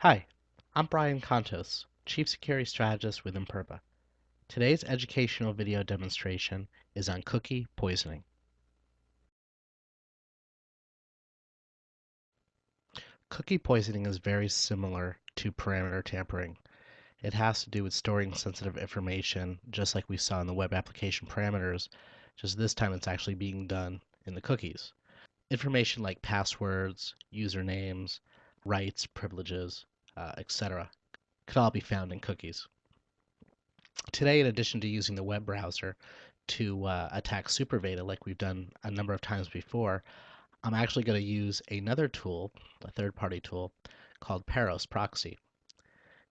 Hi, I'm Brian Contos, Chief Security Strategist with Imperva. Today's educational video demonstration is on cookie poisoning. Cookie poisoning is very similar to parameter tampering. It has to do with storing sensitive information, just like we saw in the web application parameters, just this time it's actually being done in the cookies. Information like passwords, usernames, rights, privileges, etc. could all be found in cookies. Today, in addition to using the web browser to attack SuperVeda like we've done a number of times before, I'm actually going to use another tool, a third-party tool, called Paros Proxy.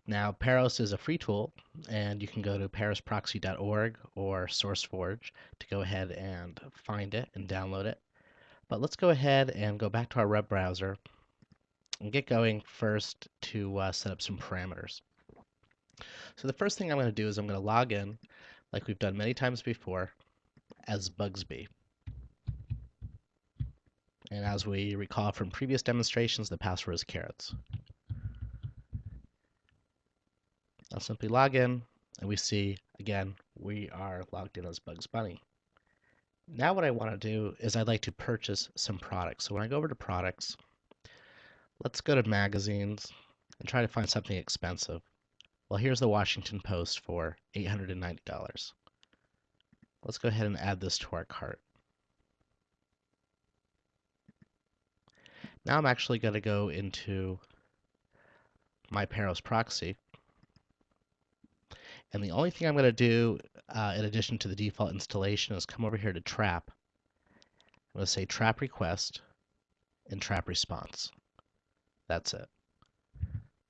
Now, Paros is a free tool, and you can go to parosproxy.org or SourceForge to go ahead and find it and download it. But let's go ahead and go back to our web browser and get going first to set up some parameters. So the first thing I'm going to do is I'm going to log in, like we've done many times before, as Bugsby. And as we recall from previous demonstrations, the password is carrots. I'll simply log in, and we see, again, we are logged in as Bugs Bunny. Now what I want to do is I'd like to purchase some products. So when I go over to products, let's go to magazines and try to find something expensive. Well, here's the Washington Post for $890. Let's go ahead and add this to our cart. Now I'm actually going to go into my Paros proxy. And the only thing I'm going to do, in addition to the default installation, is come over here to trap. I'm going to say trap request and trap response. That's it.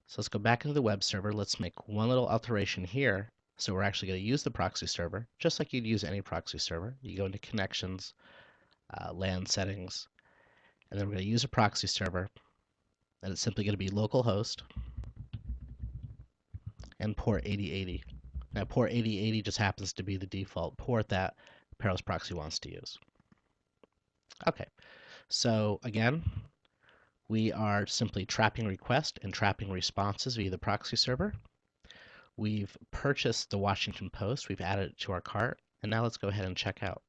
So let's go back into the web server. Let's make one little alteration here. So we're actually going to use the proxy server, just like you'd use any proxy server. You go into connections, LAN settings, and then we're going to use a proxy server. And it's simply going to be localhost and port 8080. Now, port 8080 just happens to be the default port that Paros Proxy wants to use. Okay, so again, we are simply trapping requests and trapping responses via the proxy server. We've purchased the Washington Post, we've added it to our cart, and now let's go ahead and check out.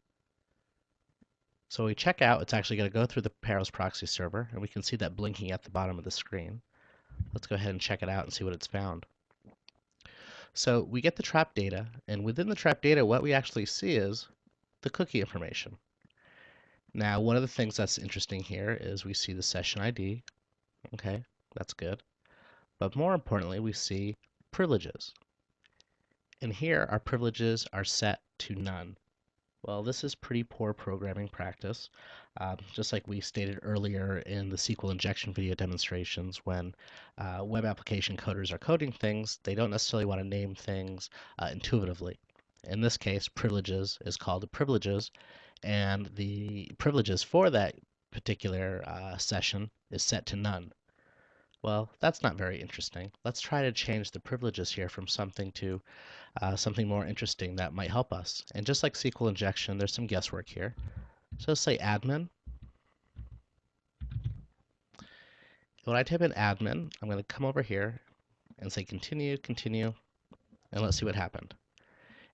So when we check out, it's actually going to go through the Paros Proxy server, and we can see that blinking at the bottom of the screen. Let's go ahead and check it out and see what it's found. So we get the trap data, and within the trap data, what we actually see is the cookie information. Now, one of the things that's interesting here is we see the session ID. Okay, that's good. But more importantly, we see privileges. And here, our privileges are set to none. Well, this is pretty poor programming practice. Just like we stated earlier in the SQL injection video demonstrations, when web application coders are coding things, they don't necessarily want to name things intuitively. In this case, privileges is called privileges, and the privileges for that particular session is set to none. Well, that's not very interesting. Let's try to change the privileges here from something to something more interesting that might help us. And just like SQL injection, there's some guesswork here. So let's say admin. When I type in admin, I'm going to come over here and say continue, continue, and let's see what happened.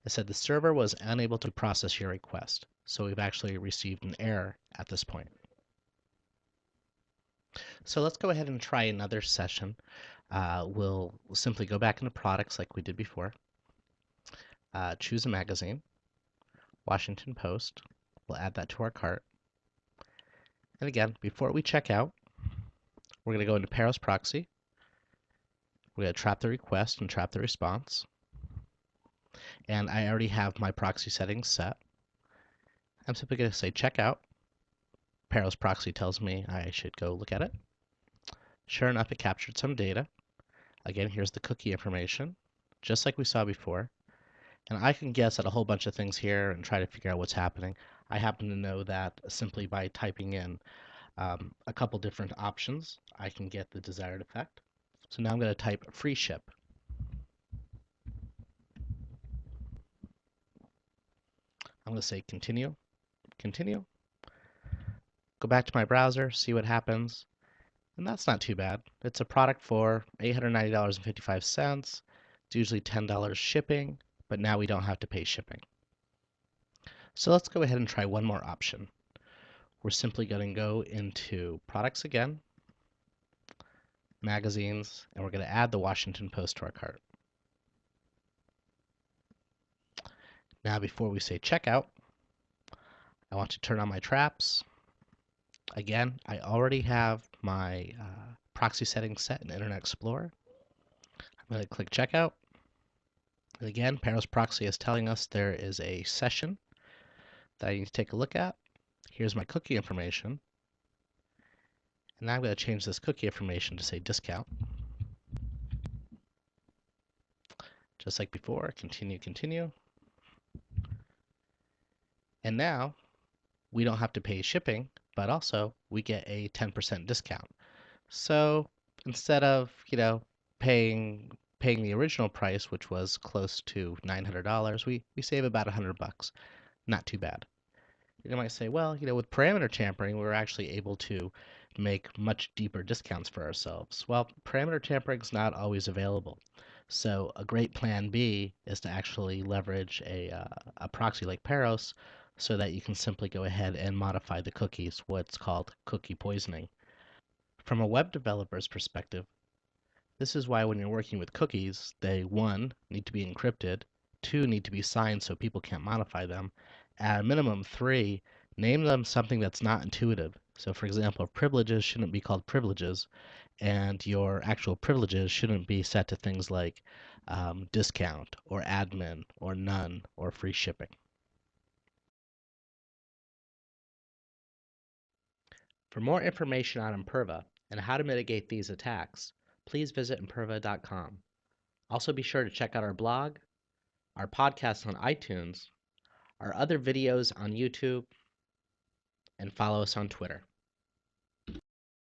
It said the server was unable to process your request. So we've actually received an error at this point. So let's go ahead and try another session. We'll simply go back into products like we did before. Choose a magazine, Washington Post. We'll add that to our cart. And again, before we check out, we're going to go into Paros Proxy. We're going to trap the request and trap the response. And I already have my proxy settings set. I'm simply going to say checkout. Paros Proxy tells me I should go look at it. Sure enough, it captured some data. Again, here's the cookie information, just like we saw before. And I can guess at a whole bunch of things here and try to figure out what's happening. I happen to know that simply by typing in a couple different options, I can get the desired effect. So now I'm going to type free ship. I'm going to say continue, continue. Go back to my browser, see what happens. And that's not too bad. It's a product for $890.55. It's usually $10 shipping, but now we don't have to pay shipping. So let's go ahead and try one more option. We're simply going to go into products again, magazines, and we're going to add the Washington Post to our cart. Now before we say checkout, I want to turn on my traps. Again, I already have my proxy settings set in Internet Explorer. I'm going to click checkout. And again, Peros Proxy is telling us there is a session that I need to take a look at. Here's my cookie information. And now I'm going to change this cookie information to say discount. Just like before, continue, continue. And now we don't have to pay shipping, but also we get a 10% discount. So instead of, paying the original price, which was close to $900, we save about $100. Not too bad. You might say, well, with parameter tampering, we're actually able to make much deeper discounts for ourselves. Well, parameter tampering is not always available. So a great plan B is to actually leverage a proxy like Peros so that you can simply go ahead and modify the cookies, what's called cookie poisoning. From a web developer's perspective, this is why when you're working with cookies, they, one, need to be encrypted, two, need to be signed so people can't modify them, at a minimum, three, name them something that's not intuitive. So for example, privileges shouldn't be called privileges, and your actual privileges shouldn't be set to things like discount or admin or none or free shipping. For more information on Imperva and how to mitigate these attacks, please visit imperva.com. Also be sure to check out our blog, our podcast on iTunes, our other videos on YouTube, and follow us on Twitter.